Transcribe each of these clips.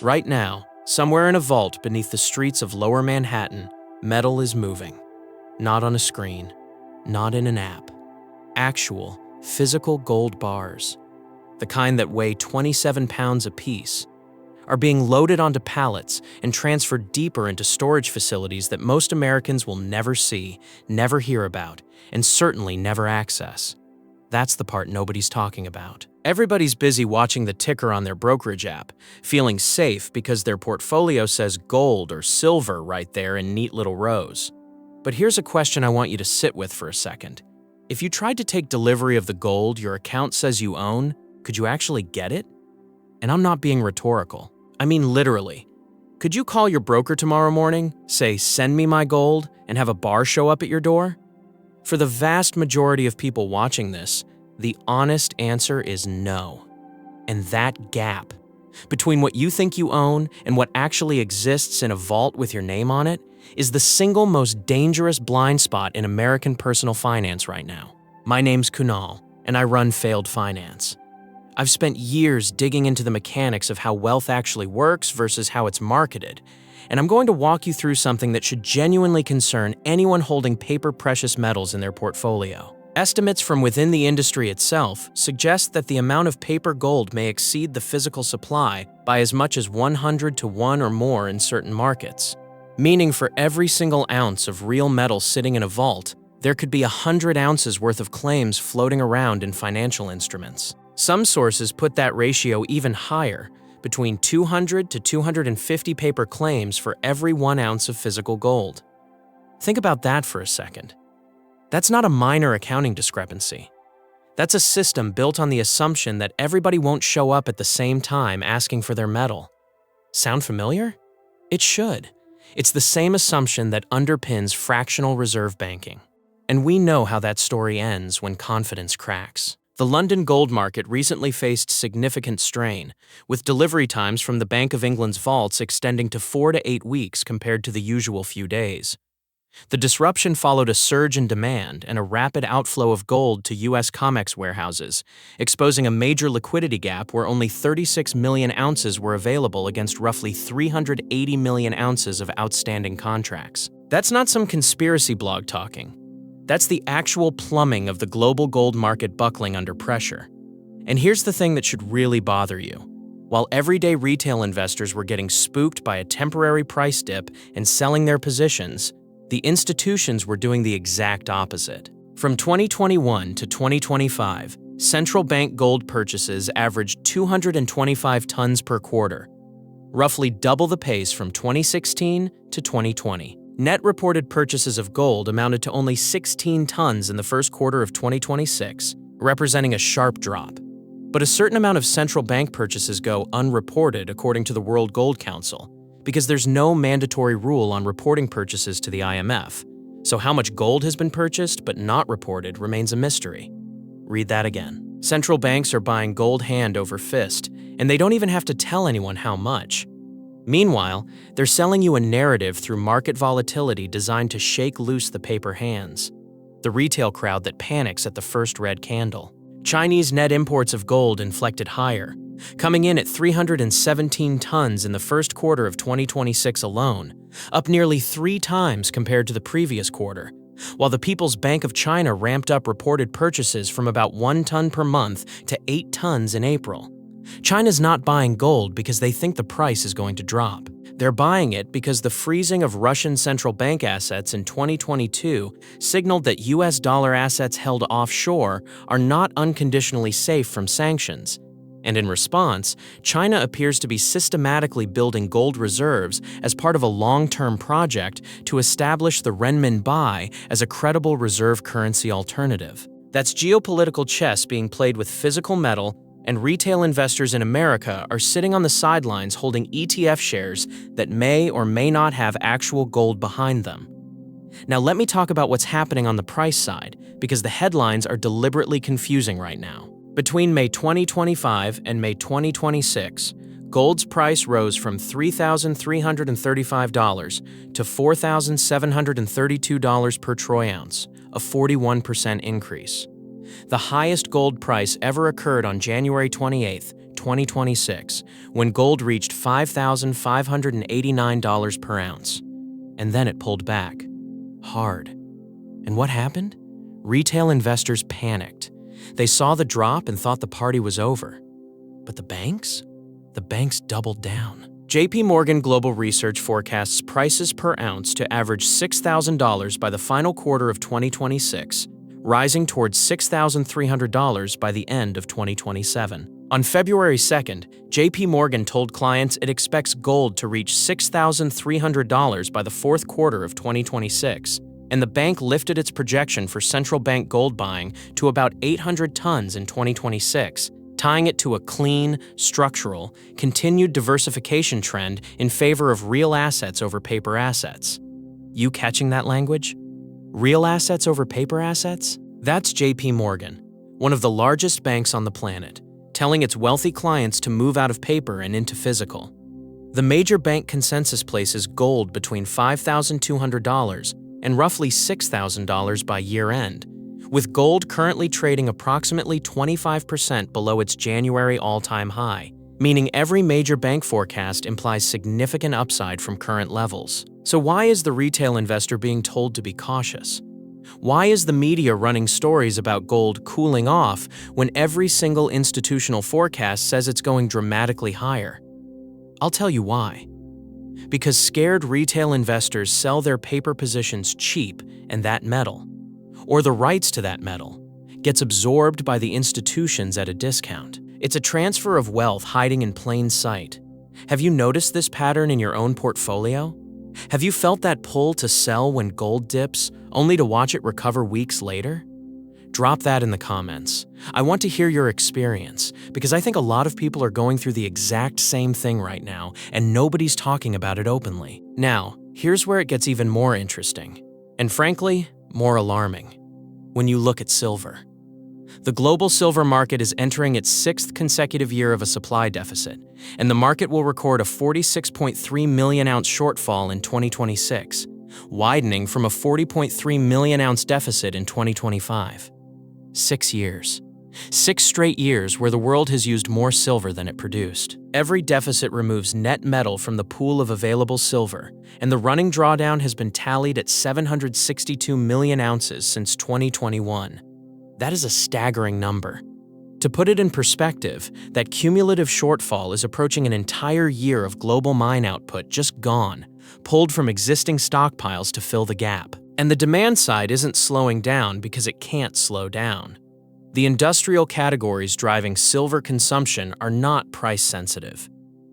Right now, somewhere in a vault beneath the streets of Lower Manhattan, metal is moving. Not on a screen, not in an app. Actual, physical gold bars, the kind that weigh 27 pounds apiece, are being loaded onto pallets and transferred deeper into storage facilities that most Americans will never see, never hear about, and certainly never access. That's the part nobody's talking about. Everybody's busy watching the ticker on their brokerage app, feeling safe because their portfolio says gold or silver right there in neat little rows. But here's a question I want you to sit with for a second. If you tried to take delivery of the gold your account says you own, could you actually get it? And I'm not being rhetorical. I mean literally. Could you call your broker tomorrow morning, say, "Send me my gold," and have a bar show up at your door? For the vast majority of people watching this, the honest answer is no. And that gap between what you think you own and what actually exists in a vault with your name on it is the single most dangerous blind spot in American personal finance right now. My name's Kunal, and I run Failed Finance. I've spent years digging into the mechanics of how wealth actually works versus how it's marketed, and I'm going to walk you through something that should genuinely concern anyone holding paper precious metals in their portfolio. Estimates from within the industry itself suggest that the amount of paper gold may exceed the physical supply by as much as 100 to 1 or more in certain markets. Meaning for every single ounce of real metal sitting in a vault, there could be 100 ounces worth of claims floating around in financial instruments. Some sources put that ratio even higher, between 200 to 250 paper claims for every 1 ounce of physical gold. Think about that for a second. That's not a minor accounting discrepancy. That's a system built on the assumption that everybody won't show up at the same time asking for their metal. Sound familiar? It should. It's the same assumption that underpins fractional reserve banking. And we know how that story ends when confidence cracks. The London gold market recently faced significant strain, with delivery times from the Bank of England's vaults extending to 4 to 8 weeks compared to the usual few days. The disruption followed a surge in demand and a rapid outflow of gold to U.S. COMEX warehouses, exposing a major liquidity gap where only 36 million ounces were available against roughly 380 million ounces of outstanding contracts. That's not some conspiracy blog talking. That's the actual plumbing of the global gold market buckling under pressure. And here's the thing that should really bother you. While everyday retail investors were getting spooked by a temporary price dip and selling their positions, the institutions were doing the exact opposite. From 2021 to 2025, central bank gold purchases averaged 225 tons per quarter, roughly double the pace from 2016 to 2020. Net reported purchases of gold amounted to only 16 tons in the first quarter of 2026, representing a sharp drop. But a certain amount of central bank purchases go unreported according to the World Gold Council, because there's no mandatory rule on reporting purchases to the IMF, so how much gold has been purchased but not reported remains a mystery. Read that again. Central banks are buying gold hand over fist, and they don't even have to tell anyone how much. Meanwhile, they're selling you a narrative through market volatility designed to shake loose the paper hands, the retail crowd that panics at the first red candle. Chinese net imports of gold inflected higher, coming in at 317 tons in the first quarter of 2026 alone, up nearly 3 times compared to the previous quarter, while the People's Bank of China ramped up reported purchases from about 1 ton per month to 8 tons in April. China's not buying gold because they think the price is going to drop. They're buying it because the freezing of Russian central bank assets in 2022 signaled that US dollar assets held offshore are not unconditionally safe from sanctions. And in response, China appears to be systematically building gold reserves as part of a long-term project to establish the renminbi as a credible reserve currency alternative. That's geopolitical chess being played with physical metal, and retail investors in America are sitting on the sidelines holding ETF shares that may or may not have actual gold behind them. Now let me talk about what's happening on the price side, because the headlines are deliberately confusing right now. Between May 2025 and May 2026, gold's price rose from $3,335 to $4,732 per troy ounce, a 41% increase. The highest gold price ever occurred on January 28, 2026, when gold reached $5,589 per ounce. And then it pulled back. Hard. And what happened? Retail investors panicked. They saw the drop and thought the party was over. But the banks? The banks doubled down. JP Morgan Global Research forecasts prices per ounce to average $6,000 by the final quarter of 2026, rising towards $6,300 by the end of 2027. On February 2nd, JP Morgan told clients it expects gold to reach $6,300 by the fourth quarter of 2026, and the bank lifted its projection for central bank gold buying to about 800 tons in 2026, tying it to a clean, structural, continued diversification trend in favor of real assets over paper assets. You catching that language? Real assets over paper assets? That's JP Morgan, one of the largest banks on the planet, telling its wealthy clients to move out of paper and into physical. The major bank consensus places gold between $5,200 and roughly $6,000 by year-end, with gold currently trading approximately 25% below its January all-time high, meaning every major bank forecast implies significant upside from current levels. So why is the retail investor being told to be cautious? Why is the media running stories about gold cooling off when every single institutional forecast says it's going dramatically higher? I'll tell you why. Because scared retail investors sell their paper positions cheap, and that metal, or the rights to that metal, gets absorbed by the institutions at a discount. It's a transfer of wealth hiding in plain sight. Have you noticed this pattern in your own portfolio? Have you felt that pull to sell when gold dips, only to watch it recover weeks later? Drop that in the comments. I want to hear your experience, because I think a lot of people are going through the exact same thing right now, and nobody's talking about it openly. Now, here's where it gets even more interesting, and frankly, more alarming. When you look at silver. The global silver market is entering its sixth consecutive year of a supply deficit, and the market will record a 46.3 million ounce shortfall in 2026, widening from a 40.3 million ounce deficit in 2025. 6 years. 6 straight years where the world has used more silver than it produced. Every deficit removes net metal from the pool of available silver, and the running drawdown has been tallied at 762 million ounces since 2021. That is a staggering number. To put it in perspective, that cumulative shortfall is approaching an entire year of global mine output just gone, pulled from existing stockpiles to fill the gap. And the demand side isn't slowing down because it can't slow down. The industrial categories driving silver consumption are not price sensitive.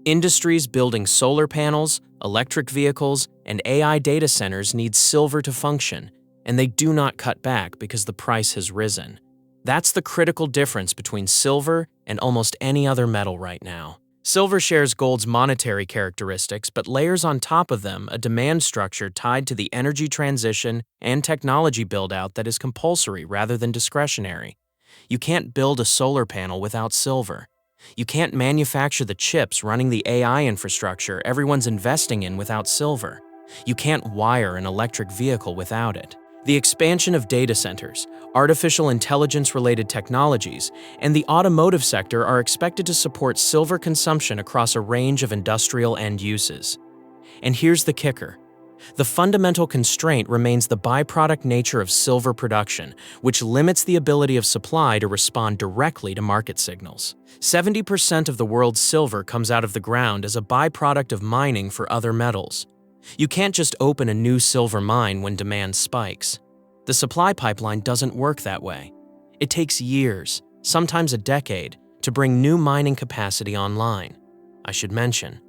Industries building solar panels, electric vehicles, and AI data centers need silver to function, and they do not cut back because the price has risen. That's the critical difference between silver and almost any other metal right now. Silver shares gold's monetary characteristics, but layers on top of them a demand structure tied to the energy transition and technology build-out that is compulsory rather than discretionary. You can't build a solar panel without silver. You can't manufacture the chips running the AI infrastructure everyone's investing in without silver. You can't wire an electric vehicle without it. The expansion of data centers, artificial intelligence-related technologies, and the automotive sector are expected to support silver consumption across a range of industrial end uses. And here's the kicker. The fundamental constraint remains the byproduct nature of silver production, which limits the ability of supply to respond directly to market signals. 70% of the world's silver comes out of the ground as a byproduct of mining for other metals. You can't just open a new silver mine when demand spikes. The supply pipeline doesn't work that way. It takes years, sometimes a decade, to bring new mining capacity online. I should mention,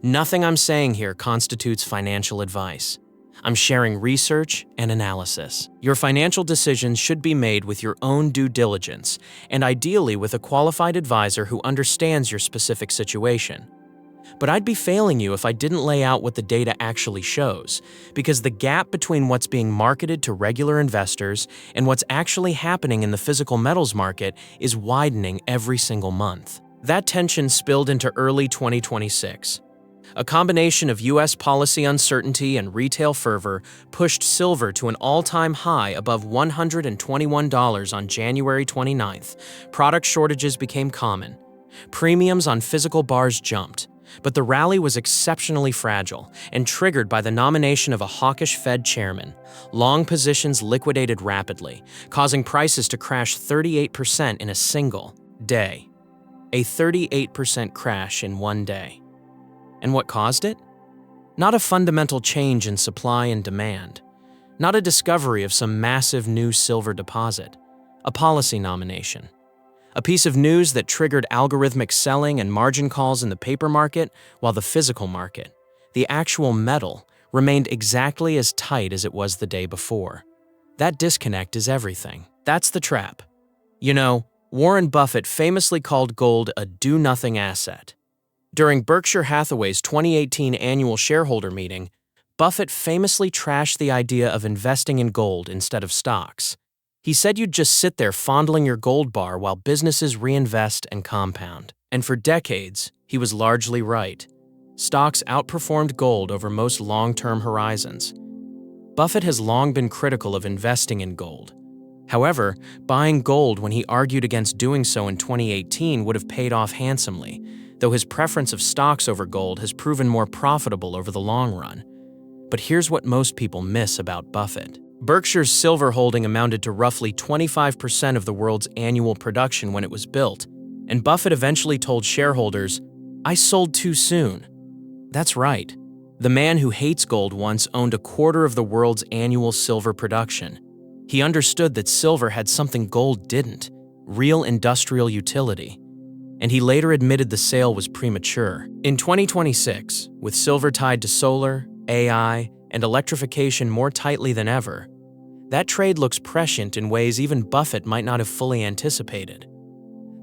nothing I'm saying here constitutes financial advice. I'm sharing research and analysis. Your financial decisions should be made with your own due diligence, and ideally with a qualified advisor who understands your specific situation. But I'd be failing you if I didn't lay out what the data actually shows, because the gap between what's being marketed to regular investors and what's actually happening in the physical metals market is widening every single month. That tension spilled into early 2026. A combination of U.S. policy uncertainty and retail fervor pushed silver to an all-time high above $121 on January 29th. Product shortages became common. Premiums on physical bars jumped, but the rally was exceptionally fragile and triggered by the nomination of a hawkish Fed chairman. Long positions liquidated rapidly, causing prices to crash 38% in a single day. A 38% crash in one day. And what caused it? Not a fundamental change in supply and demand. Not a discovery of some massive new silver deposit. A policy nomination. A piece of news that triggered algorithmic selling and margin calls in the paper market, while the physical market, the actual metal, remained exactly as tight as it was the day before. That disconnect is everything. That's the trap. You know, Warren Buffett famously called gold a do-nothing asset. During Berkshire Hathaway's 2018 annual shareholder meeting, Buffett famously trashed the idea of investing in gold instead of stocks. He said you'd just sit there fondling your gold bar while businesses reinvest and compound. And for decades, he was largely right. Stocks outperformed gold over most long-term horizons. Buffett has long been critical of investing in gold. However, buying gold when he argued against doing so in 2018 would have paid off handsomely, though his preference of stocks over gold has proven more profitable over the long run. But here's what most people miss about Buffett. Berkshire's silver holding amounted to roughly 25% of the world's annual production when it was built, and Buffett eventually told shareholders, "I sold too soon." That's right. The man who hates gold once owned a quarter of the world's annual silver production. He understood that silver had something gold didn't, real industrial utility. And he later admitted the sale was premature. In 2026, with silver tied to solar, AI, and electrification more tightly than ever, that trade looks prescient in ways even Buffett might not have fully anticipated.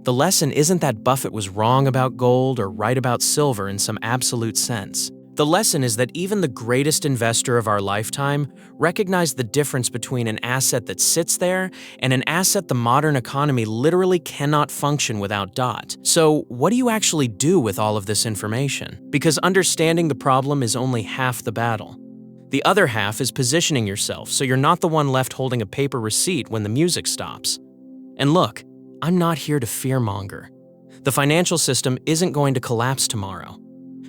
The lesson isn't that Buffett was wrong about gold or right about silver in some absolute sense. The lesson is that even the greatest investor of our lifetime recognized the difference between an asset that sits there and an asset the modern economy literally cannot function without. So, what do you actually do with all of this information? Because understanding the problem is only half the battle. The other half is positioning yourself so you're not the one left holding a paper receipt when the music stops. And look, I'm not here to fearmonger. The financial system isn't going to collapse tomorrow.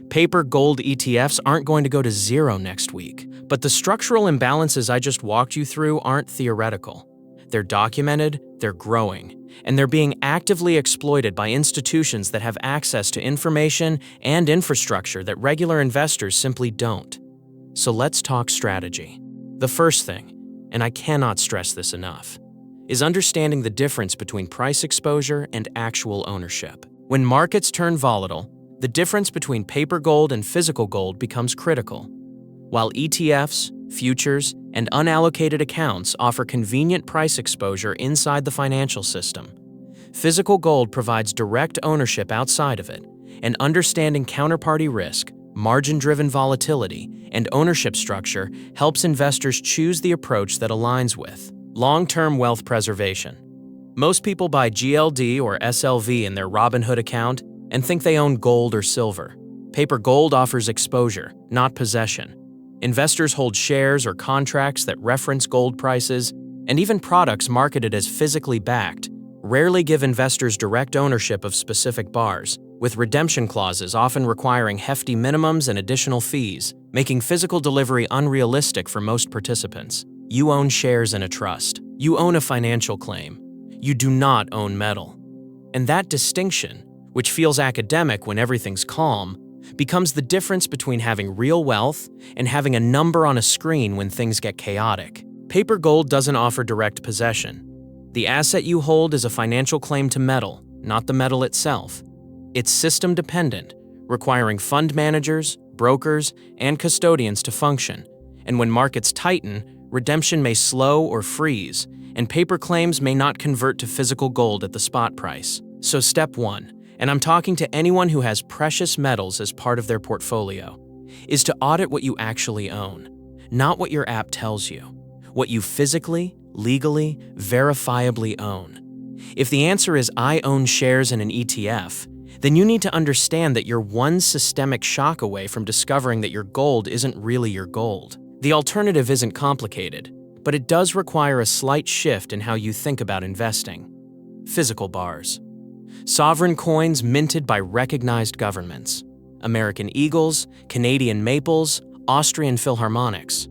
Paper gold ETFs aren't going to go to zero next week. But the structural imbalances I just walked you through aren't theoretical. They're documented, they're growing, and they're being actively exploited by institutions that have access to information and infrastructure that regular investors simply don't. So let's talk strategy. The first thing, and I cannot stress this enough, is understanding the difference between price exposure and actual ownership. When markets turn volatile, the difference between paper gold and physical gold becomes critical. While ETFs, futures, and unallocated accounts offer convenient price exposure inside the financial system, physical gold provides direct ownership outside of it, and understanding counterparty risk, margin-driven volatility, and ownership structure helps investors choose the approach that aligns with long-term wealth preservation. Most people buy GLD or SLV in their Robinhood account and think they own gold or silver. Paper gold offers exposure, not possession. Investors hold shares or contracts that reference gold prices, and even products marketed as physically backed rarely give investors direct ownership of specific bars, with redemption clauses often requiring hefty minimums and additional fees, making physical delivery unrealistic for most participants. You own shares in a trust. You own a financial claim. You do not own metal. And that distinction, which feels academic when everything's calm, becomes the difference between having real wealth and having a number on a screen when things get chaotic. Paper gold doesn't offer direct possession. The asset you hold is a financial claim to metal, not the metal itself. It's system-dependent, requiring fund managers, brokers, and custodians to function. And when markets tighten, redemption may slow or freeze, and paper claims may not convert to physical gold at the spot price. So step 1, and I'm talking to anyone who has precious metals as part of their portfolio, is to audit what you actually own, not what your app tells you, what you physically, legally, verifiably own. If the answer is I own shares in an ETF, then you need to understand that you're one systemic shock away from discovering that your gold isn't really your gold. The alternative isn't complicated, but it does require a slight shift in how you think about investing. Physical bars. Sovereign coins minted by recognized governments. American Eagles, Canadian Maples, Austrian Philharmonics.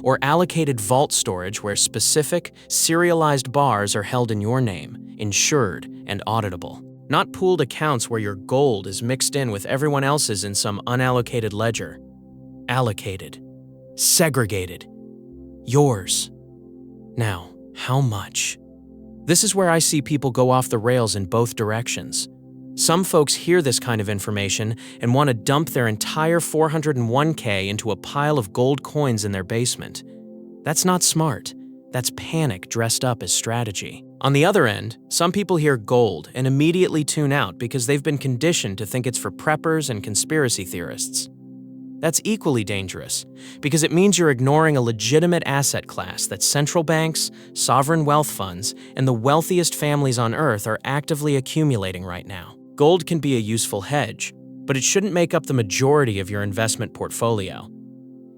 Or allocated vault storage where specific, serialized bars are held in your name, insured and auditable. Not pooled accounts where your gold is mixed in with everyone else's in some unallocated ledger. Allocated. Segregated. Yours. Now, how much? This is where I see people go off the rails in both directions. Some folks hear this kind of information and want to dump their entire 401k into a pile of gold coins in their basement. That's not smart. That's panic dressed up as strategy. On the other end, some people hear gold and immediately tune out because they've been conditioned to think it's for preppers and conspiracy theorists. That's equally dangerous because it means you're ignoring a legitimate asset class that central banks, sovereign wealth funds, and the wealthiest families on Earth are actively accumulating right now. Gold can be a useful hedge, but it shouldn't make up the majority of your investment portfolio.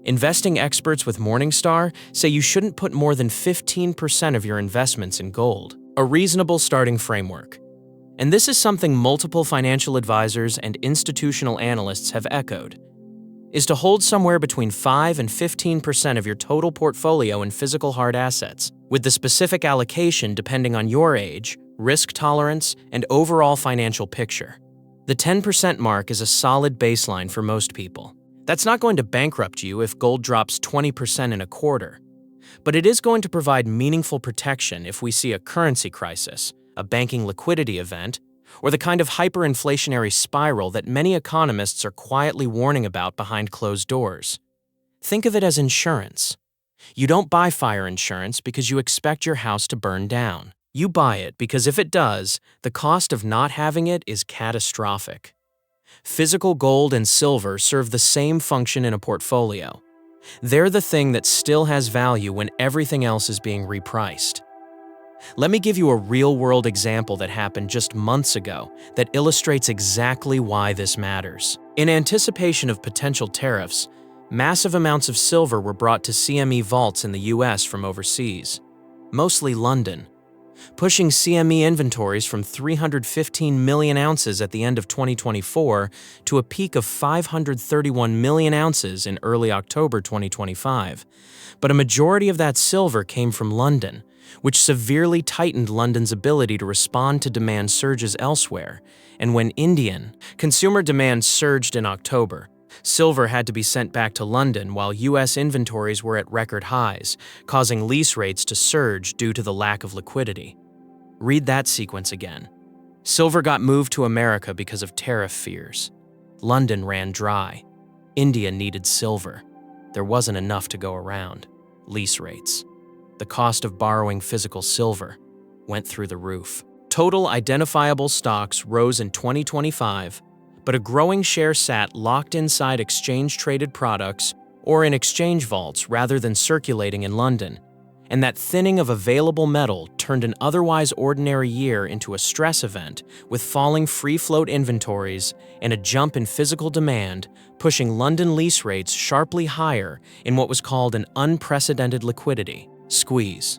Investing experts with Morningstar say you shouldn't put more than 15% of your investments in gold, a reasonable starting framework. And this is something multiple financial advisors and institutional analysts have echoed, is to hold somewhere between 5 and 15% of your total portfolio in physical hard assets, with the specific allocation depending on your age, risk tolerance, and overall financial picture. The 10% mark is a solid baseline for most people. That's not going to bankrupt you if gold drops 20% in a quarter, but it is going to provide meaningful protection if we see a currency crisis, a banking liquidity event, or the kind of hyperinflationary spiral that many economists are quietly warning about behind closed doors. Think of it as insurance. You don't buy fire insurance because you expect your house to burn down. You buy it because if it does, the cost of not having it is catastrophic. Physical gold and silver serve the same function in a portfolio. They're the thing that still has value when everything else is being repriced. Let me give you a real-world example that happened just months ago that illustrates exactly why this matters. In anticipation of potential tariffs, massive amounts of silver were brought to CME vaults in the US from overseas, mostly London, pushing CME inventories from 315 million ounces at the end of 2024 to a peak of 531 million ounces in early October 2025. But a majority of that silver came from London, which severely tightened London's ability to respond to demand surges elsewhere. And when Indian consumer demand surged in October, silver had to be sent back to London while US inventories were at record highs, causing lease rates to surge due to the lack of liquidity. Read that sequence again. Silver got moved to America because of tariff fears. London ran dry. India needed silver. There wasn't enough to go around. Lease rates. The cost of borrowing physical silver went through the roof. Total identifiable stocks rose in 2025, but a growing share sat locked inside exchange-traded products or in exchange vaults rather than circulating in London, and that thinning of available metal turned an otherwise ordinary year into a stress event with falling free-float inventories and a jump in physical demand, pushing London lease rates sharply higher in what was called an unprecedented liquidity squeeze.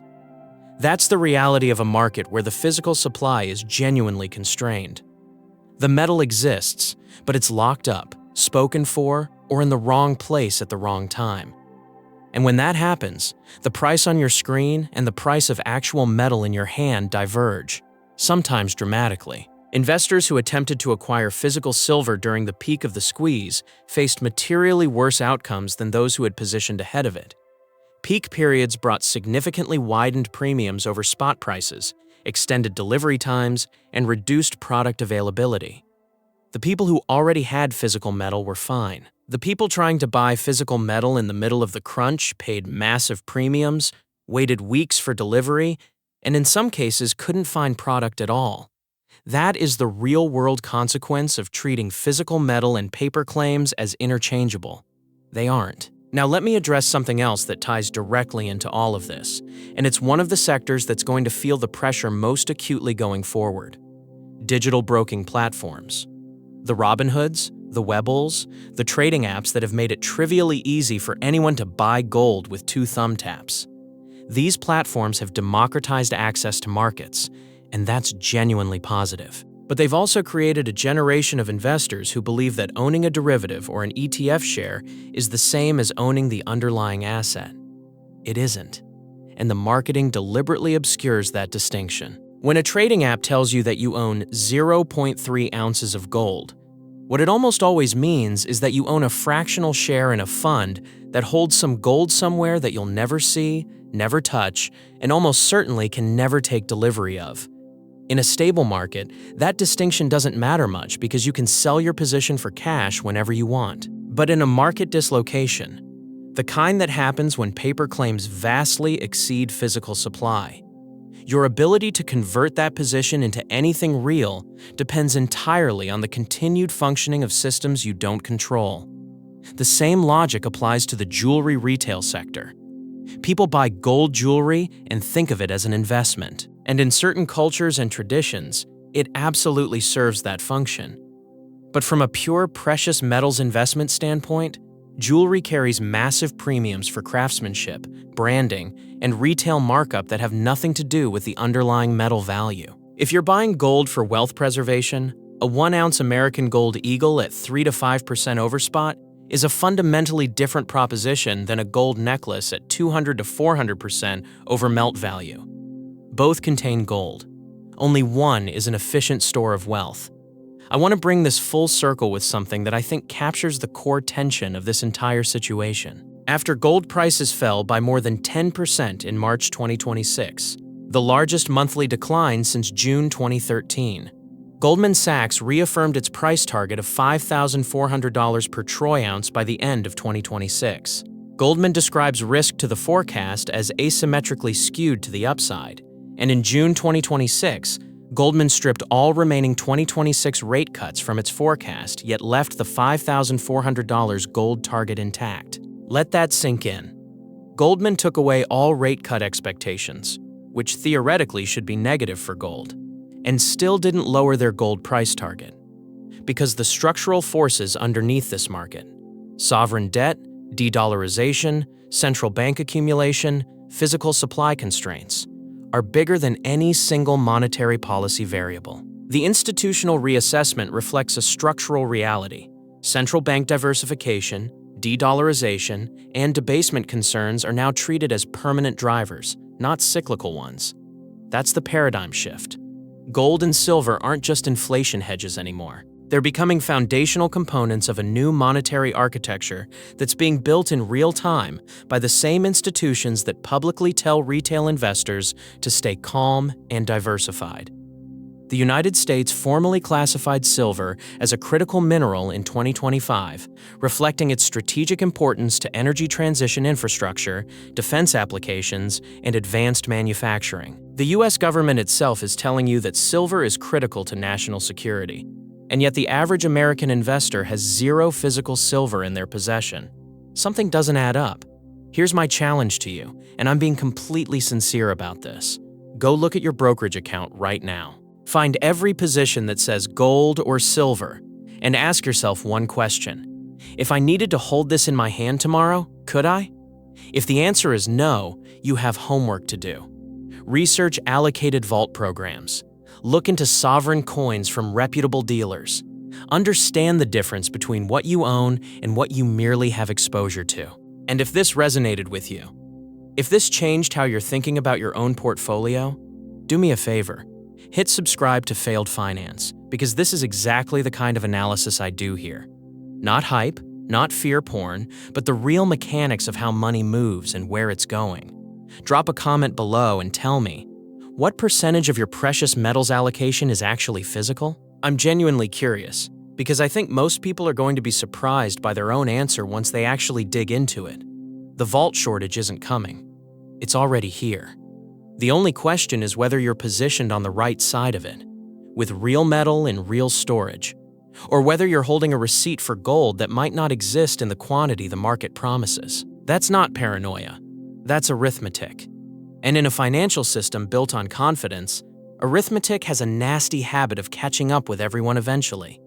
That's the reality of a market where the physical supply is genuinely constrained. The metal exists, but it's locked up, spoken for, or in the wrong place at the wrong time. And when that happens, the price on your screen and the price of actual metal in your hand diverge, sometimes dramatically. Investors who attempted to acquire physical silver during the peak of the squeeze faced materially worse outcomes than those who had positioned ahead of it. Peak periods brought significantly widened premiums over spot prices, extended delivery times, and reduced product availability. The people who already had physical metal were fine. The people trying to buy physical metal in the middle of the crunch paid massive premiums, waited weeks for delivery, and in some cases couldn't find product at all. That is the real-world consequence of treating physical metal and paper claims as interchangeable. They aren't. Now let me address something else that ties directly into all of this, and it's one of the sectors that's going to feel the pressure most acutely going forward. Digital broking platforms. The Robinhoods, the Webbles, the trading apps that have made it trivially easy for anyone to buy gold with 2 thumb taps. These platforms have democratized access to markets, and that's genuinely positive. But they've also created a generation of investors who believe that owning a derivative or an ETF share is the same as owning the underlying asset. It isn't, and the marketing deliberately obscures that distinction. When a trading app tells you that you own 0.3 ounces of gold, what it almost always means is that you own a fractional share in a fund that holds some gold somewhere that you'll never see, never touch, and almost certainly can never take delivery of. In a stable market, that distinction doesn't matter much because you can sell your position for cash whenever you want. But in a market dislocation, the kind that happens when paper claims vastly exceed physical supply, your ability to convert that position into anything real depends entirely on the continued functioning of systems you don't control. The same logic applies to the jewelry retail sector. People buy gold jewelry and think of it as an investment. And in certain cultures and traditions, it absolutely serves that function. But from a pure precious metals investment standpoint, jewelry carries massive premiums for craftsmanship, branding, and retail markup that have nothing to do with the underlying metal value. If you're buying gold for wealth preservation, a 1-ounce American Gold Eagle at 3 to 5% overspot is a fundamentally different proposition than a gold necklace at 200 to 400% over melt value. Both contain gold. Only one is an efficient store of wealth. I want to bring this full circle with something that I think captures the core tension of this entire situation. After gold prices fell by more than 10% in March 2026, the largest monthly decline since June 2013, Goldman Sachs reaffirmed its price target of $5,400 per troy ounce by the end of 2026. Goldman describes risk to the forecast as asymmetrically skewed to the upside, and in June 2026, Goldman stripped all remaining 2026 rate cuts from its forecast, yet left the $5,400 gold target intact. Let that sink in. Goldman took away all rate cut expectations, which theoretically should be negative for gold, and still didn't lower their gold price target. Because the structural forces underneath this market, sovereign debt, de-dollarization, central bank accumulation, physical supply constraints, are bigger than any single monetary policy variable. The institutional reassessment reflects a structural reality. Central bank diversification, de-dollarization, and debasement concerns are now treated as permanent drivers, not cyclical ones. That's the paradigm shift. Gold and silver aren't just inflation hedges anymore. They're becoming foundational components of a new monetary architecture that's being built in real time by the same institutions that publicly tell retail investors to stay calm and diversified. The United States formally classified silver as a critical mineral in 2025, reflecting its strategic importance to energy transition infrastructure, defense applications, and advanced manufacturing. The U.S. government itself is telling you that silver is critical to national security. And yet the average American investor has zero physical silver in their possession. Something doesn't add up. Here's my challenge to you, and I'm being completely sincere about this. Go look at your brokerage account right now. Find every position that says gold or silver, and ask yourself one question. If I needed to hold this in my hand tomorrow, could I? If the answer is no, you have homework to do. Research allocated vault programs. Look into sovereign coins from reputable dealers. Understand the difference between what you own and what you merely have exposure to. And if this resonated with you, if this changed how you're thinking about your own portfolio, do me a favor. Hit subscribe to Failed Finance, because this is exactly the kind of analysis I do here. Not hype, not fear porn, but the real mechanics of how money moves and where it's going. Drop a comment below and tell me, what percentage of your precious metals allocation is actually physical? I'm genuinely curious, because I think most people are going to be surprised by their own answer once they actually dig into it. The vault shortage isn't coming. It's already here. The only question is whether you're positioned on the right side of it, with real metal in real storage, or whether you're holding a receipt for gold that might not exist in the quantity the market promises. That's not paranoia. That's arithmetic. And in a financial system built on confidence, arithmetic has a nasty habit of catching up with everyone eventually.